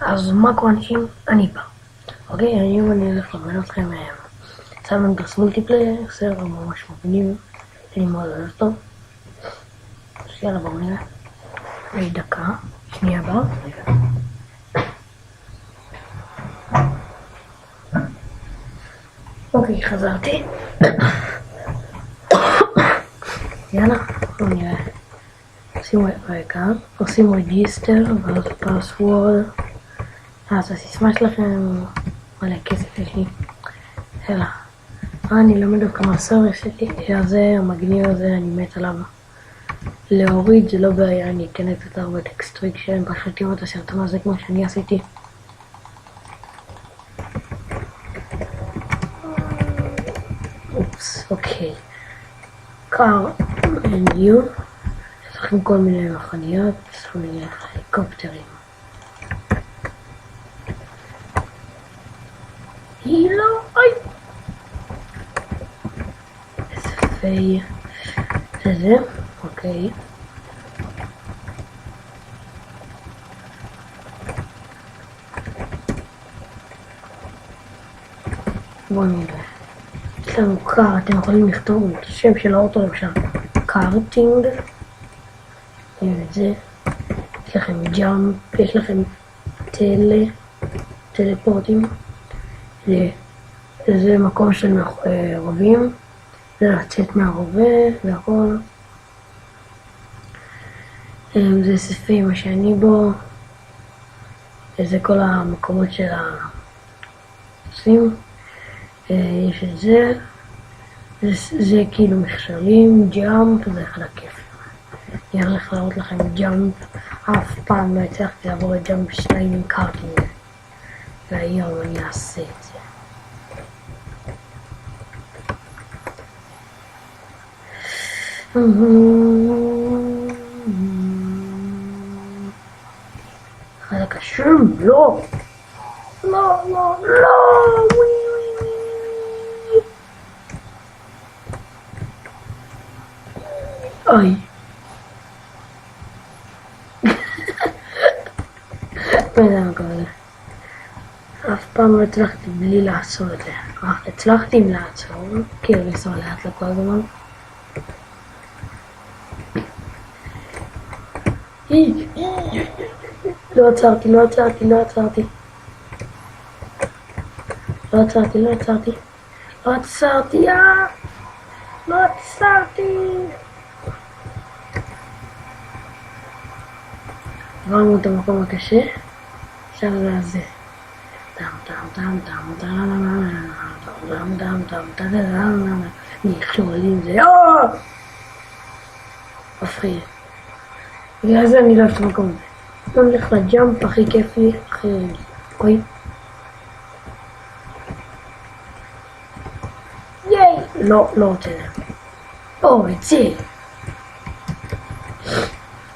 אז מה קורה אנשים? אני פה. אוקיי, היום אני הולך ללמד אתכם סיימנטס מולטיפלייר, סרט ממש מבינים, אני מאוד אוהב אותו. אז יאללה בואו נראה. יש דקה, שנייה הבאה. אוקיי, חזרתי. יאללה, בואו נראה. שימו רגע, עושים רג'יסטר, ואז פסוורד. אז הסיסמה שלכם, מלא כסף יש לי. יאללה. אני לומד אתכם הסרט הזה, המגניב הזה, אני מת עליו. להוריד זה לא בעיה, אני אכנס יותר בטקסטריקשן, פשוט תראו את הסרטון הזה כמו שאני עשיתי. אופס, אוקיי. קר, ניו. יש לכם כל מיני מכוניות, כל מיני הליקופטרים. הילו, אוי! איזה זה, אוקיי. בואו נראה. יש לנו קאר, אתם יכולים לכתוב את השם של האוטו למשל. קארטינג. הנה את זה. יש לכם ג'אמפ, יש לכם טלפורטים. זה מקום של רובים. זה לצאת מהרובה והכל. זה ספי מה שאני בו. זה כל המקומות של העושים. יש את זה. זה כאילו מכשולים, ג'אמפ, זה אחד הכיף. אני הולך להראות לכם ג'אמפ. אף פעם לא הצלחתי לעבור את ג'אמפ 2 עם קארטינג. והיום אני אעשה את זה. חלק השם, לא! לא, לא, לא! אוי. מה זה המקום הזה? אף פעם לא הצלחתי בלי לעצור את זה. הצלחתי עם לעצור, כאילו לנסוע לאט לכל הזמן. לא עצרתי. עברנו את המקום הקשה. עכשיו זה הזה. נכשולים זה. מפחיד. בגלל זה אני לא אוהב את המקום הזה. לא נלך לג'אמפ הכי כיפי, הכי רגיל. אוי. ייי! לא רוצה זה. את זה.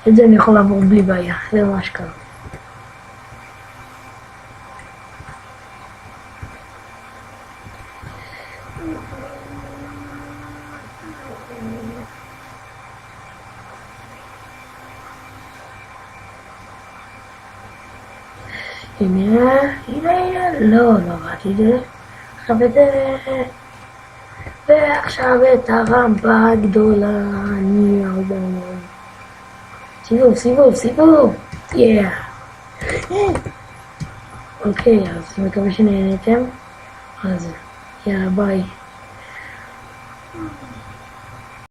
את זה אני יכול לעבור בלי בעיה, זה ממש קל. הנה, לא ראיתי את זה. עכשיו את זה. ועכשיו את הרמפה הגדולה, אני הרבה מאוד. סיבוב. אוקיי, אז מקווה שנהנתם. אז יאללה ביי.